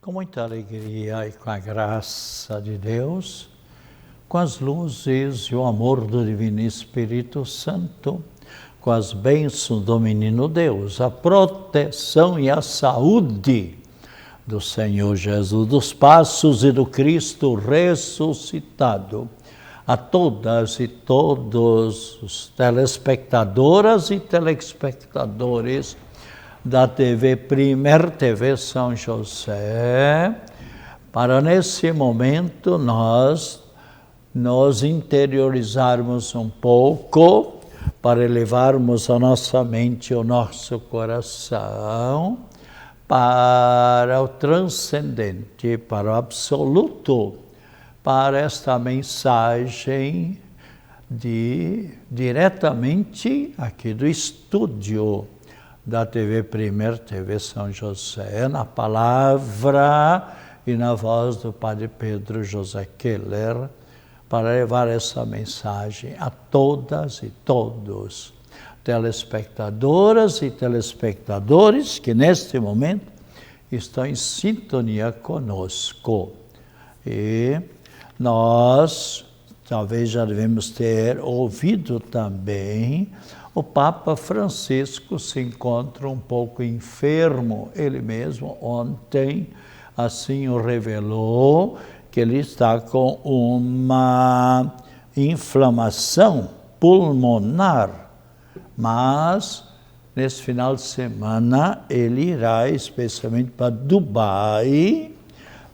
Com muita alegria e com a graça de Deus, com as luzes e o amor do Divino Espírito Santo, com as bênçãos do Menino Deus, a proteção e a saúde do Senhor Jesus, dos passos e do Cristo ressuscitado, a todas e todos os telespectadoras e telespectadores da TV Primer TV São José, para nesse momento nós nos interiorizarmos um pouco, para elevarmos a nossa mente e o nosso coração para o transcendente, para o absoluto, para esta mensagem diretamente aqui do estúdio da TV Primer TV São José, na palavra e na voz do Padre Pedro José Keller, para levar essa mensagem a todas e todos, telespectadoras e telespectadores que neste momento estão em sintonia conosco. E nós talvez já devemos ter ouvido também, o Papa Francisco se encontra um pouco enfermo, ele mesmo ontem assim o revelou, que ele está com uma inflamação pulmonar, mas nesse final de semana ele irá especialmente para Dubai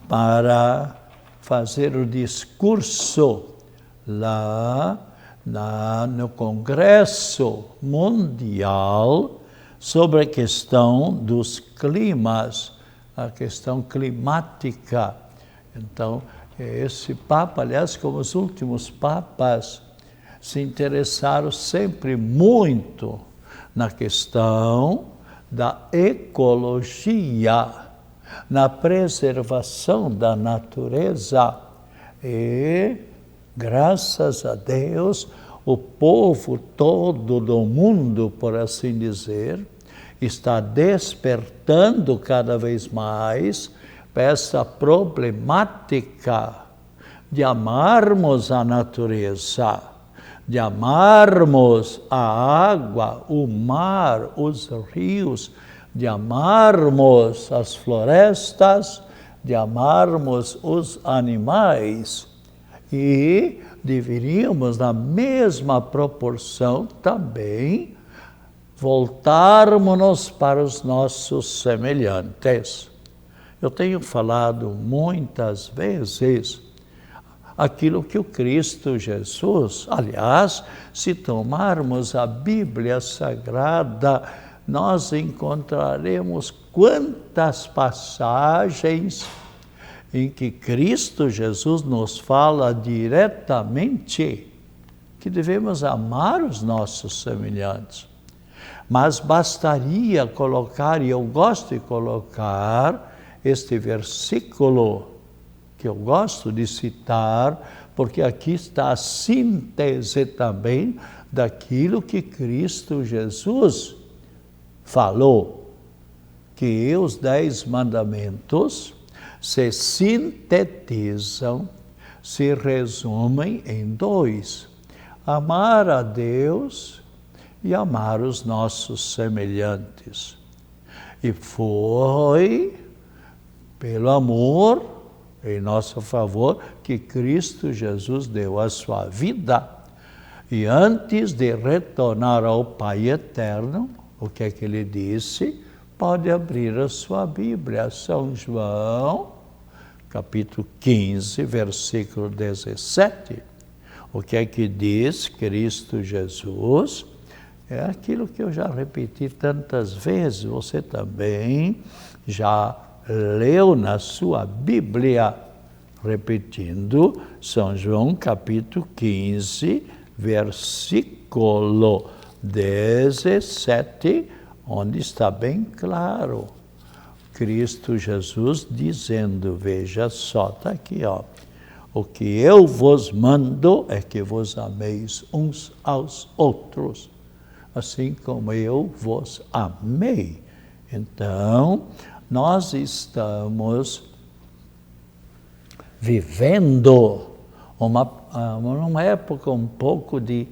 para fazer o discurso lá no Congresso Mundial sobre a questão dos climas, a questão climática. Então, esse Papa, aliás, como os últimos papas, se interessaram sempre muito na questão da ecologia, na preservação da natureza. E, graças a Deus, o povo todo do mundo, por assim dizer, está despertando cada vez mais para essa problemática de amarmos a natureza, de amarmos a água, o mar, os rios, de amarmos as florestas, de amarmos os animais. E deveríamos, na mesma proporção, também voltarmos para os nossos semelhantes. Eu tenho falado muitas vezes aquilo que o Cristo Jesus, aliás, se tomarmos a Bíblia Sagrada, nós encontraremos quantas passagens em que Cristo Jesus nos fala diretamente que devemos amar os nossos semelhantes. Mas bastaria colocar, e eu gosto de colocar, este versículo que eu gosto de citar, porque aqui está a síntese também daquilo que Cristo Jesus falou, que os 10 mandamentos se sintetizam, se resumem em 2: amar a Deus e amar os nossos semelhantes. E foi pelo amor em nosso favor que Cristo Jesus deu a sua vida. E antes de retornar ao Pai Eterno, o que é que ele disse? Pode abrir a sua Bíblia, São João, capítulo 15, versículo 17. O que é que diz Cristo Jesus? É aquilo que eu já repeti tantas vezes, você também já leu na sua Bíblia, repetindo, São João capítulo 15, versículo 17, onde está bem claro, Cristo Jesus dizendo, veja só, está aqui, ó, o que eu vos mando é que vos ameis uns aos outros, assim como eu vos amei. Então, nós estamos vivendo numa época um pouco de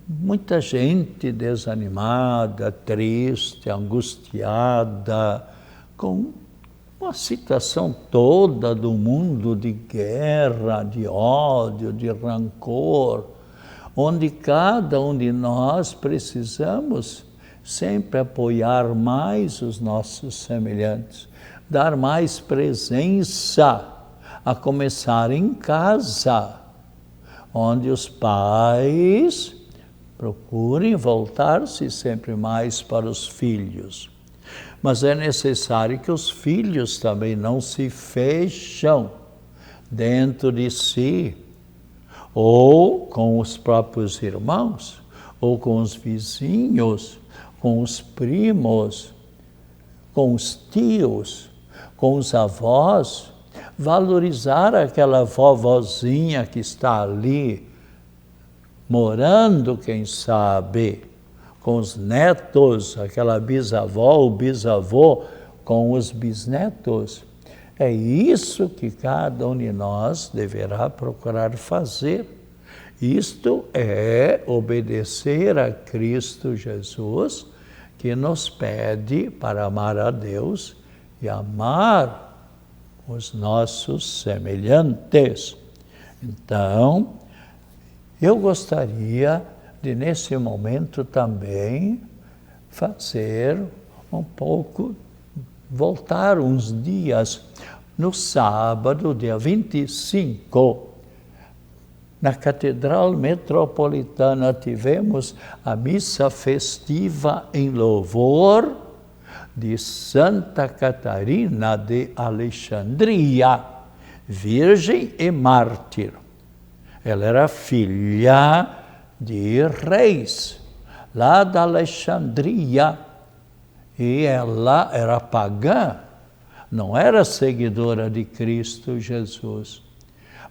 muita gente desanimada, triste, angustiada, com uma situação toda do mundo de guerra, de ódio, de rancor, onde cada um de nós precisamos sempre apoiar mais os nossos semelhantes, dar mais presença, a começar em casa, onde os pais procurem voltar-se sempre mais para os filhos. Mas é necessário que os filhos também não se fecham dentro de si, ou com os próprios irmãos, ou com os vizinhos, com os primos, com os tios, com os avós, valorizar aquela vovozinha que está ali, morando, quem sabe, com os netos, aquela bisavó ou bisavô, com os bisnetos. É isso que cada um de nós deverá procurar fazer. Isto é obedecer a Cristo Jesus, que nos pede para amar a Deus e amar os nossos semelhantes. Então, eu gostaria de, nesse momento também, fazer um pouco, voltar uns dias. No sábado, dia 25, na Catedral Metropolitana, tivemos a missa festiva em louvor de Santa Catarina de Alexandria, virgem e mártir. Ela era filha de reis, lá da Alexandria, e ela era pagã, não era seguidora de Cristo Jesus.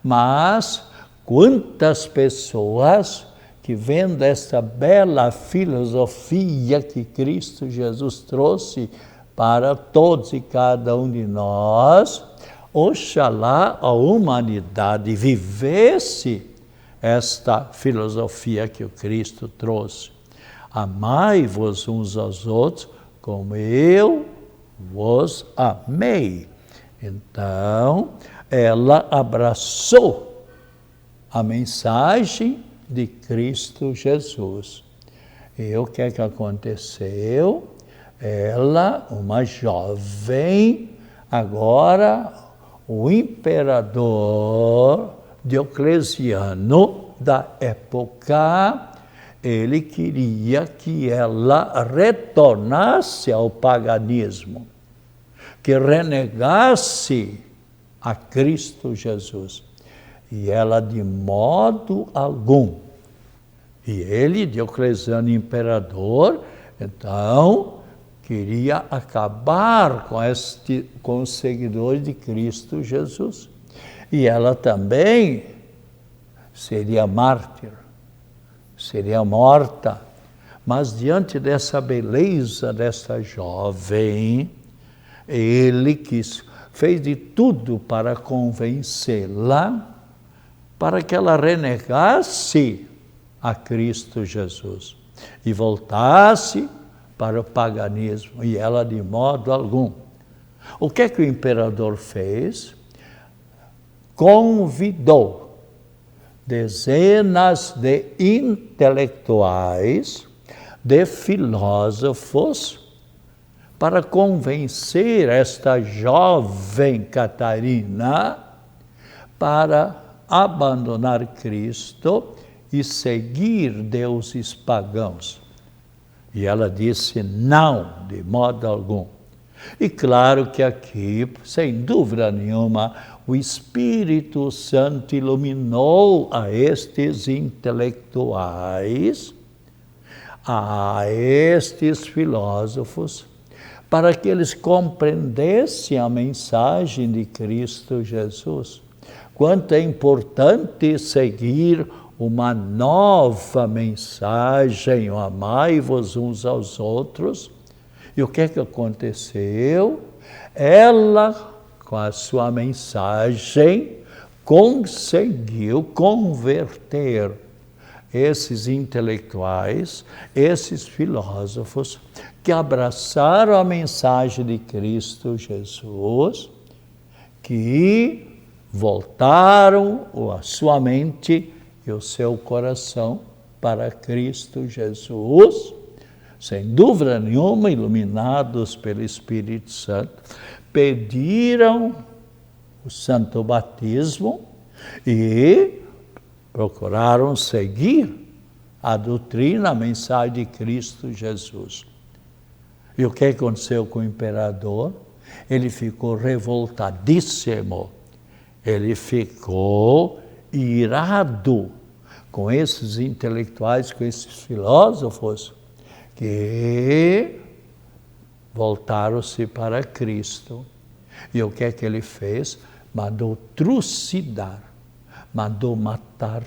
Mas quantas pessoas que, vendo esta bela filosofia que Cristo Jesus trouxe para todos e cada um de nós, oxalá a humanidade vivesse esta filosofia que o Cristo trouxe. Amai-vos uns aos outros como eu vos amei. Então, ela abraçou a mensagem de Cristo Jesus. E o que é que aconteceu? Ela, uma jovem, agora o imperador Diocleciano da época, ele queria que ela retornasse ao paganismo, que renegasse a Cristo Jesus. E ela de modo algum. E ele, Diocleciano imperador, então, queria acabar com os seguidores de Cristo Jesus. E ela também seria mártir, seria morta. Mas diante dessa beleza dessa jovem, ele fez de tudo para convencê-la, para que ela renegasse a Cristo Jesus e voltasse para o paganismo, e ela de modo algum. O que é que o imperador fez? Convidou dezenas de intelectuais, de filósofos, para convencer esta jovem Catarina para abandonar Cristo e seguir deuses pagãos. E ela disse não, de modo algum. E claro que aqui, sem dúvida nenhuma, o Espírito Santo iluminou a estes intelectuais, a estes filósofos, para que eles compreendessem a mensagem de Cristo Jesus. Quanto é importante seguir uma nova mensagem, o amai-vos uns aos outros. E o que é que aconteceu? Ela, com a sua mensagem, conseguiu converter esses intelectuais, esses filósofos que abraçaram a mensagem de Cristo Jesus, que voltaram a sua mente e o seu coração para Cristo Jesus, sem dúvida nenhuma, iluminados pelo Espírito Santo, pediram o santo batismo e procuraram seguir a doutrina, a mensagem de Cristo Jesus. E o que aconteceu com o imperador? Ele ficou revoltadíssimo, ele ficou irado com esses intelectuais, com esses filósofos que voltaram-se para Cristo. E o que é que ele fez? Mandou trucidar, mandou matar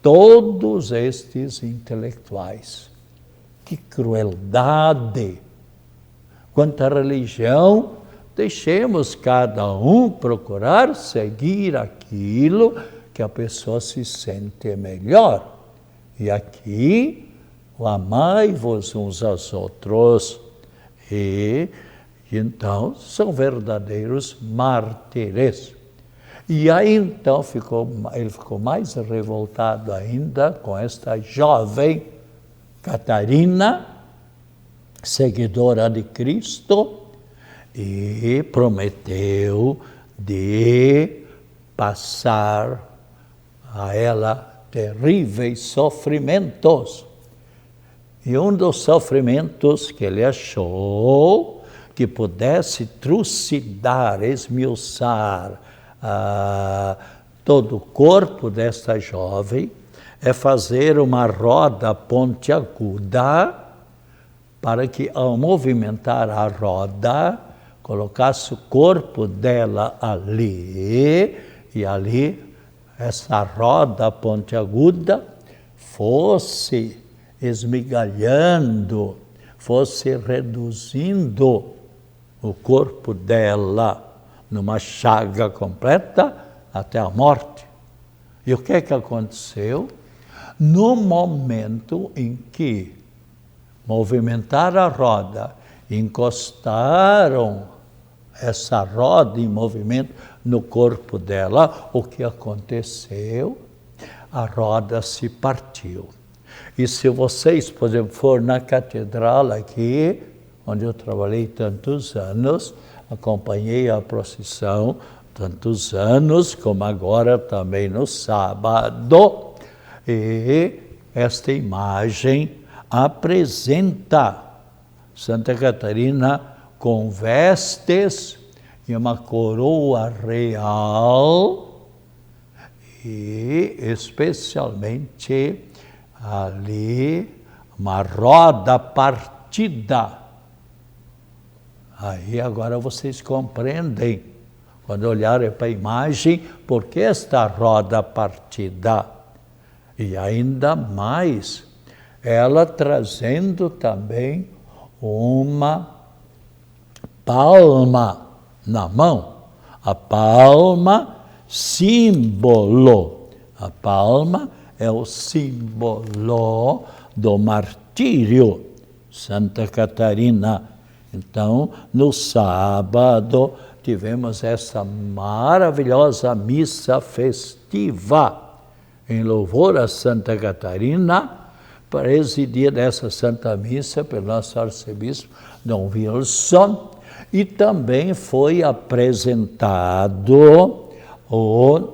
todos estes intelectuais. Que crueldade! Quanto à religião, deixemos cada um procurar seguir aquilo que a pessoa se sente melhor. E aqui, amai-vos uns aos outros. E então são verdadeiros mártires. E aí então ele ficou mais revoltado ainda com esta jovem Catarina, seguidora de Cristo, e prometeu de passar a ela terríveis sofrimentos. E um dos sofrimentos que ele achou que pudesse trucidar, esmiuçar todo o corpo desta jovem, é fazer uma roda pontiaguda para que, ao movimentar a roda, colocasse o corpo dela ali, e ali essa roda pontiaguda fosse esmigalhando, fosse reduzindo o corpo dela numa chaga completa até a morte. E o que é que aconteceu? No momento em que movimentaram a roda, encostaram essa roda em movimento no corpo dela, o que aconteceu? A roda se partiu. E se vocês, por exemplo, for na catedral aqui, onde eu trabalhei tantos anos, acompanhei a procissão tantos anos, como agora também no sábado, e esta imagem apresenta Santa Catarina com vestes e uma coroa real, e especialmente ali uma roda partida. Aí agora vocês compreendem, quando olharem para a imagem, por que esta roda partida? E ainda mais, ela trazendo também uma palma na mão. A palma, símbolo. A palma é o símbolo do martírio. Santa Catarina. Então, no sábado, tivemos essa maravilhosa missa festiva em louvor a Santa Catarina, presidida essa Santa Missa pelo nosso arcebispo Dom Wilson, e também foi apresentado o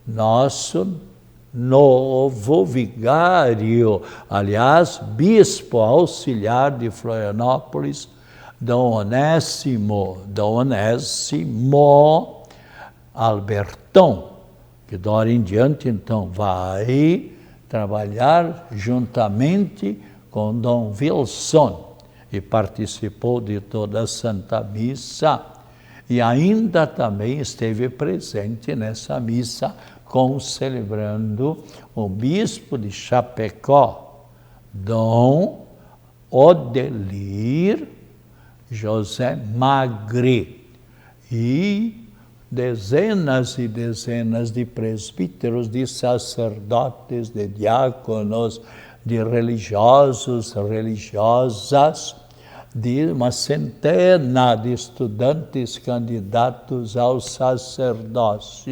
nosso novo vigário, aliás, bispo auxiliar de Florianópolis, Dom Onésimo Albertão, que de hora em diante, então, vai trabalhar juntamente com Dom Wilson, e participou de toda a Santa Missa, e ainda também esteve presente nessa missa, concelebrando o bispo de Chapecó, Dom Odelir José Magre, e dezenas e dezenas de presbíteros, de sacerdotes, de diáconos, de religiosos, religiosas, de uma centena de estudantes candidatos ao sacerdócio,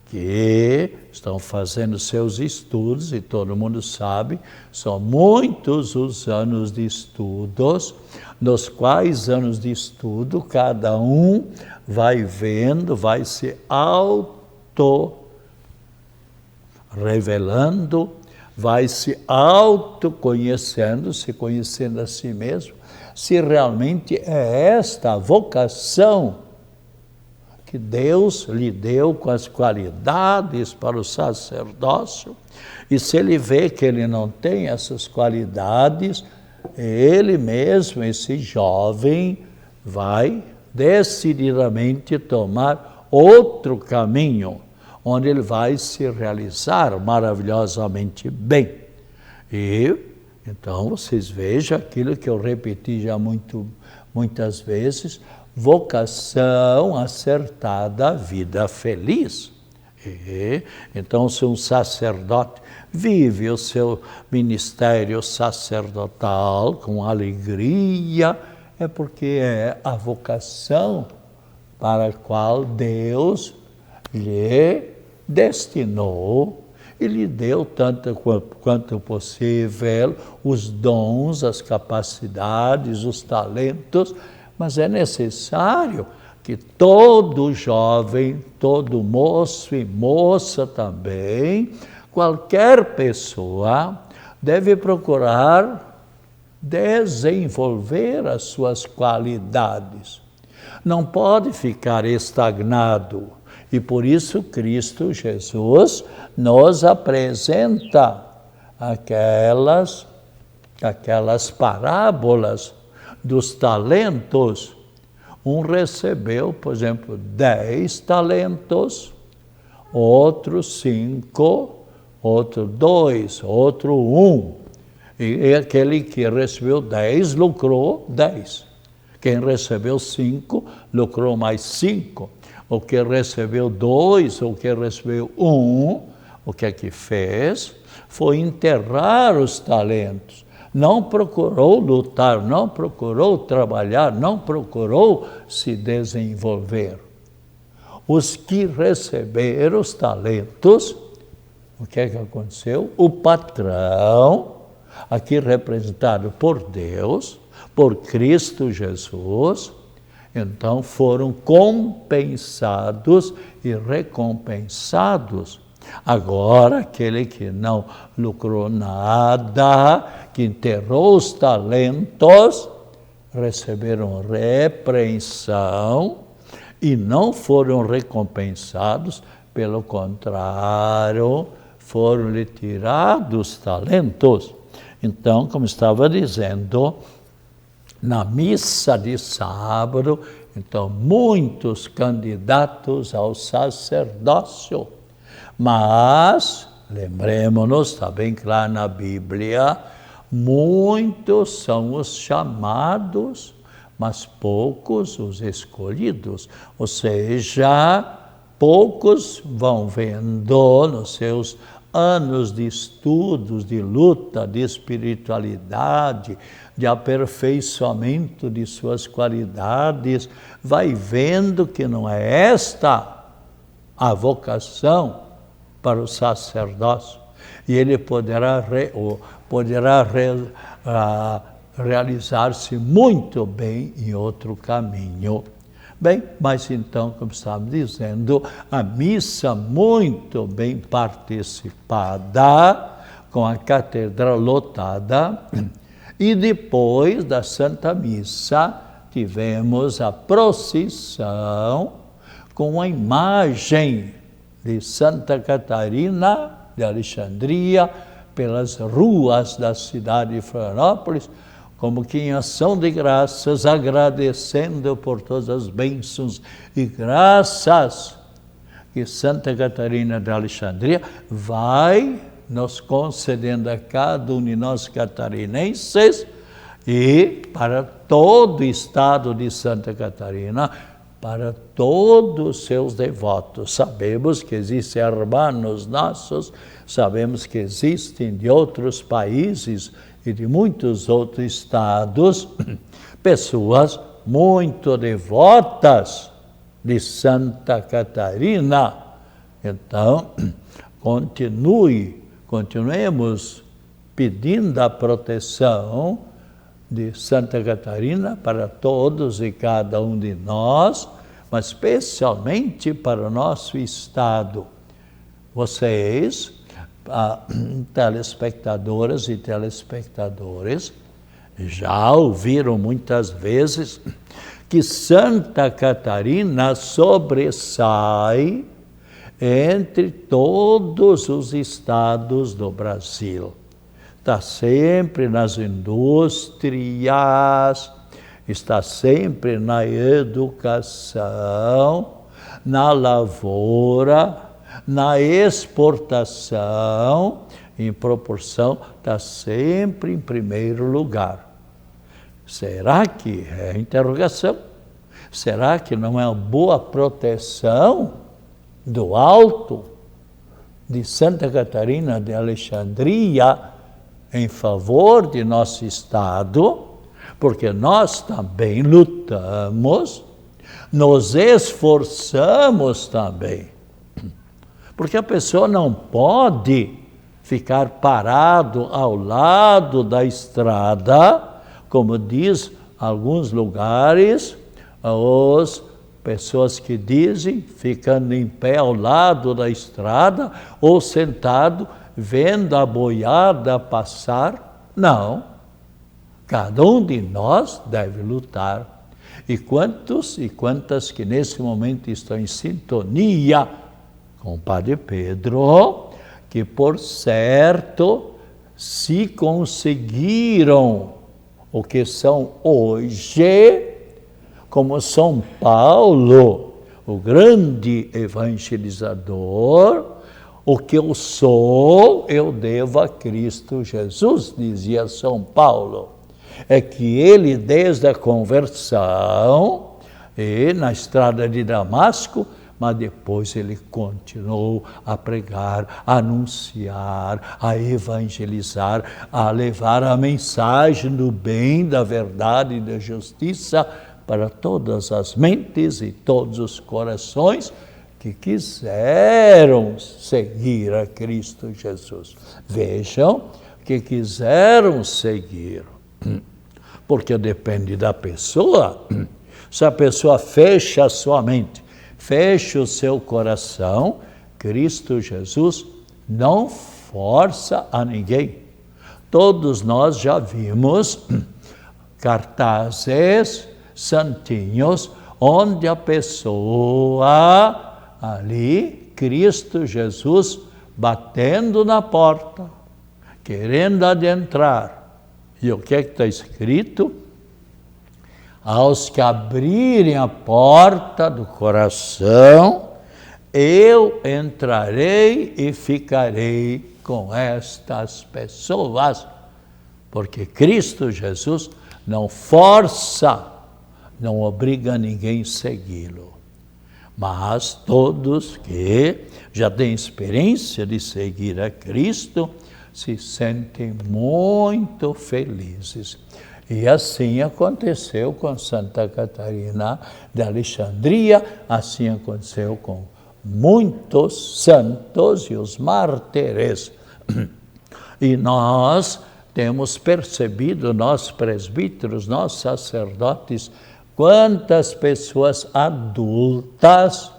que estão fazendo seus estudos, e todo mundo sabe, são muitos os anos de estudos, nos quais anos de estudo cada um vai vendo, vai se auto-revelando, vai se autoconhecendo, se conhecendo a si mesmo, se realmente é esta a vocação que Deus lhe deu com as qualidades para o sacerdócio, e se ele vê que ele não tem essas qualidades, ele mesmo, esse jovem, vai decididamente tomar outro caminho, onde ele vai se realizar maravilhosamente bem. E então vocês vejam aquilo que eu repeti já muitas vezes: vocação acertada, vida feliz. E então, se um sacerdote vive o seu ministério sacerdotal com alegria, é porque é a vocação para a qual Deus lhe destinou e lhe deu tanto quanto possível os dons, as capacidades, os talentos, mas é necessário que todo jovem, todo moço e moça também, qualquer pessoa, deve procurar desenvolver as suas qualidades. Não pode ficar estagnado. E por isso Cristo Jesus nos apresenta aquelas parábolas dos talentos. Um recebeu, por exemplo, 10 talentos, outro 5, outro 2, outro 1. E aquele que recebeu 10 lucrou 10. Quem recebeu 5 lucrou mais 5. O que recebeu 2, o que recebeu 1, o que é que fez? Foi enterrar os talentos. Não procurou lutar, não procurou trabalhar, não procurou se desenvolver. Os que receberam os talentos, o que é que aconteceu? O patrão, aqui representado por Deus, por Cristo Jesus, então foram compensados e recompensados. Agora, aquele que não lucrou nada, que enterrou os talentos, receberam repreensão e não foram recompensados, pelo contrário, foram-lhe tirados os talentos. Então, como estava dizendo, na missa de sábado, então, muitos candidatos ao sacerdócio. Mas, lembremos-nos, está bem claro na Bíblia, muitos são os chamados, mas poucos os escolhidos. Ou seja, poucos vão vendo nos seus anos de estudos, de luta, de espiritualidade, de aperfeiçoamento de suas qualidades, vai vendo que não é esta a vocação para o sacerdócio, e ele poderá realizar-se muito bem em outro caminho. Bem, mas então, como estávamos dizendo, a missa muito bem participada, com a catedral lotada, e depois da Santa Missa tivemos a procissão com a imagem de Santa Catarina de Alexandria pelas ruas da cidade de Florianópolis, como que em ação de graças, agradecendo por todas as bênçãos e graças que Santa Catarina de Alexandria vai nos concedendo a cada um de nós catarinenses, e para todo o estado de Santa Catarina, para todos os seus devotos. Sabemos que existem hermanos nossos, sabemos que existem de outros países e de muitos outros estados, pessoas muito devotas de Santa Catarina. Então, continuemos pedindo a proteção de Santa Catarina para todos e cada um de nós, mas especialmente para o nosso estado. Vocês, telespectadoras e telespectadores, já ouviram muitas vezes que Santa Catarina sobressai entre todos os estados do Brasil. Está sempre nas indústrias, está sempre na educação, na lavoura, na exportação, em proporção, está sempre em primeiro lugar. Será que é interrogação? Será que não é uma boa proteção do alto de Santa Catarina de Alexandria em favor de nosso estado? Porque nós também lutamos, nos esforçamos também. Porque a pessoa não pode ficar parado ao lado da estrada, como diz alguns lugares, as pessoas que dizem, ficando em pé ao lado da estrada ou sentado, vendo a boiada passar. Não, cada um de nós deve lutar. E quantos e quantas que nesse momento estão em sintonia com o Padre Pedro, que por certo, se conseguiram o que são hoje, como São Paulo, o grande evangelizador, o que eu sou, eu devo a Cristo Jesus, dizia São Paulo. É que ele, desde a conversão, e na estrada de Damasco, mas depois ele continuou a pregar, a anunciar, a evangelizar, a levar a mensagem do bem, da verdade e da justiça para todas as mentes e todos os corações que quiseram seguir a Cristo Jesus. Vejam, que quiseram seguir, porque depende da pessoa. Se a pessoa fecha a sua mente, fecha o seu coração, Cristo Jesus não força a ninguém. Todos nós já vimos cartazes, santinhos, onde a pessoa ali, Cristo Jesus, batendo na porta, querendo adentrar. E o que é que está escrito? Aos que abrirem a porta do coração, eu entrarei e ficarei com estas pessoas. Porque Cristo Jesus não força, não obriga ninguém a segui-lo. Mas todos que já têm experiência de seguir a Cristo se sentem muito felizes. E assim aconteceu com Santa Catarina de Alexandria, assim aconteceu com muitos santos e os mártires. E nós temos percebido, nós presbíteros, nós sacerdotes, quantas pessoas adultas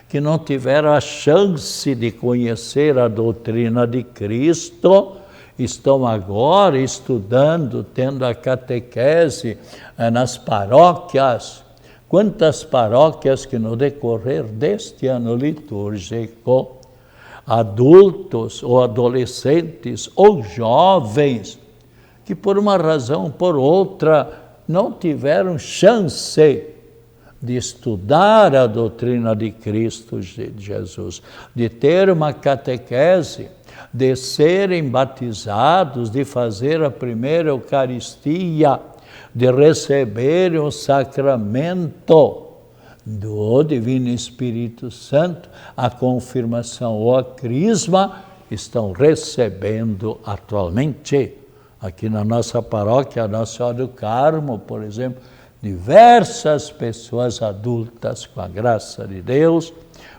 que não tiveram a chance de conhecer a doutrina de Cristo, estão agora estudando, tendo a catequese nas paróquias. Quantas paróquias que no decorrer deste ano litúrgico, adultos ou adolescentes ou jovens, que por uma razão ou por outra não tiveram chance de estudar a doutrina de Cristo Jesus, de ter uma catequese, de serem batizados, de fazer a primeira Eucaristia, de receberem o sacramento do Divino Espírito Santo, a confirmação ou a crisma, estão recebendo atualmente. Aqui na nossa paróquia, Nossa Senhora do Carmo, por exemplo, diversas pessoas adultas, com a graça de Deus,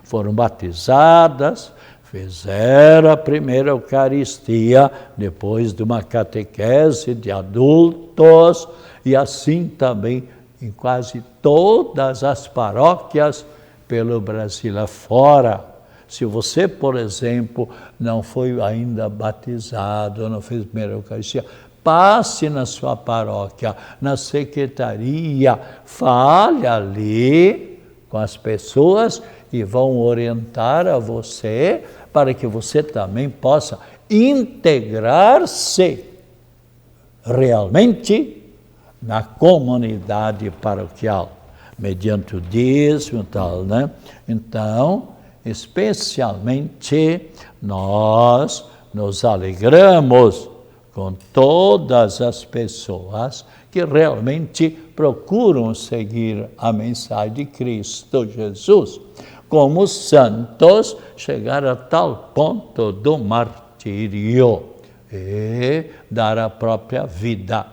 foram batizadas, fizeram a primeira Eucaristia, depois de uma catequese de adultos, e assim também em quase todas as paróquias pelo Brasil afora. Se você, por exemplo, não foi ainda batizado, não fez a primeira Eucaristia, passe na sua paróquia, na secretaria, fale ali com as pessoas e vão orientar a você para que você também possa integrar-se realmente na comunidade paroquial, mediante o dízimo e tal, né? Então, especialmente, nós nos alegramos com todas as pessoas que realmente procuram seguir a mensagem de Cristo Jesus. Como os santos chegaram a tal ponto do martírio e dar a própria vida.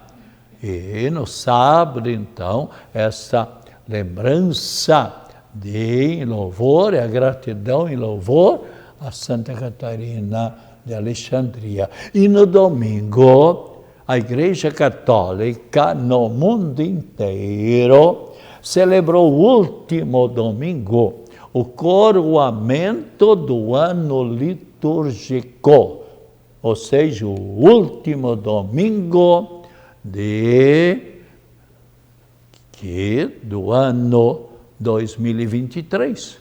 E no sábado, então, essa lembrança de louvor e a gratidão e louvor a Santa Catarina de Alexandria. E no domingo, a Igreja Católica no mundo inteiro celebrou o último domingo, o coroamento do ano litúrgico, ou seja, o último domingo do ano 2023.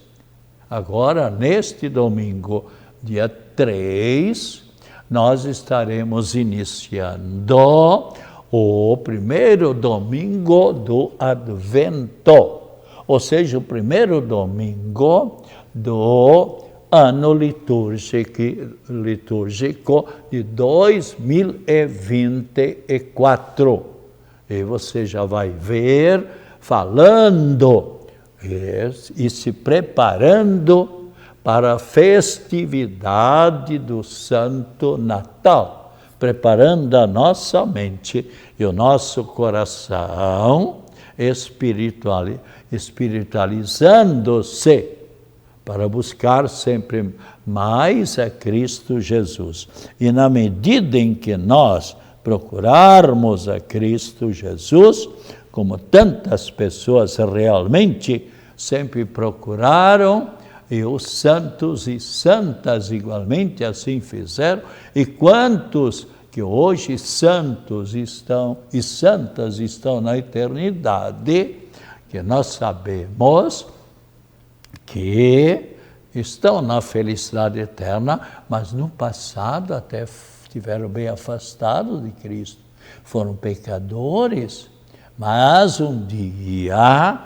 Agora, neste domingo, dia 3, nós estaremos iniciando o primeiro domingo do Advento, ou seja, o primeiro domingo do ano litúrgico de 2024. E você já vai ver, falando e se preparando para a festividade do Santo Natal, preparando a nossa mente e o nosso coração, espiritualizando-se, para buscar sempre mais a Cristo Jesus. E na medida em que nós procurarmos a Cristo Jesus, como tantas pessoas realmente sempre procuraram, e os santos e santas igualmente assim fizeram, e quantos que hoje santos estão e santas estão na eternidade, que nós sabemos que estão na felicidade eterna, mas no passado até estiveram bem afastados de Cristo, foram pecadores, mas um dia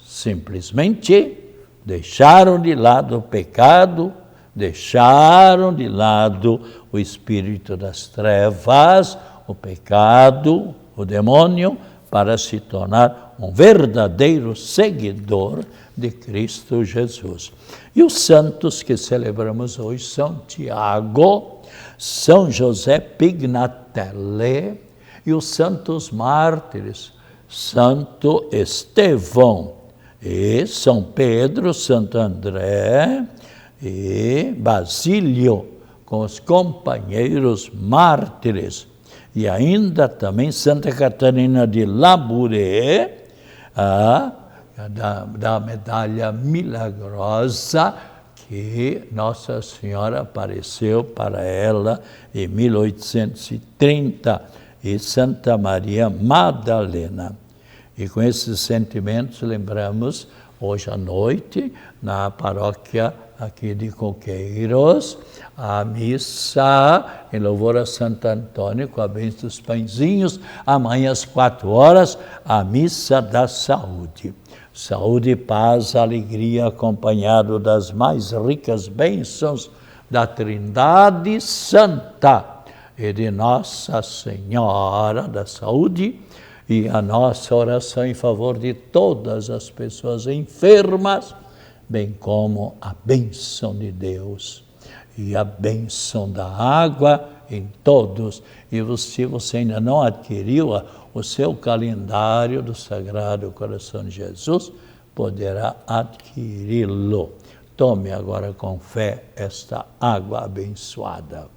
simplesmente deixaram de lado o pecado, deixaram de lado o espírito das trevas, o pecado, o demônio, para se tornar um verdadeiro seguidor de Cristo Jesus. E os santos que celebramos hoje são Tiago, São José Pignatelli e os santos mártires, Santo Estevão, e São Pedro, Santo André e Basílio, com os companheiros mártires. E ainda também Santa Catarina de Labouré, da medalha milagrosa que Nossa Senhora apareceu para ela em 1830, e Santa Maria Madalena. E com esses sentimentos lembramos hoje à noite, na paróquia aqui de Coqueiros, a missa em louvor a Santo Antônio, com a bênção dos pãezinhos. Amanhã às 4h, a missa da saúde. Saúde, paz, alegria, acompanhado das mais ricas bênçãos da Trindade Santa e de Nossa Senhora da Saúde, e a nossa oração em favor de todas as pessoas enfermas, bem como a bênção de Deus e a bênção da água em todos. E se você ainda não adquiriu o seu calendário do Sagrado Coração de Jesus, poderá adquiri-lo. Tome agora com fé esta água abençoada.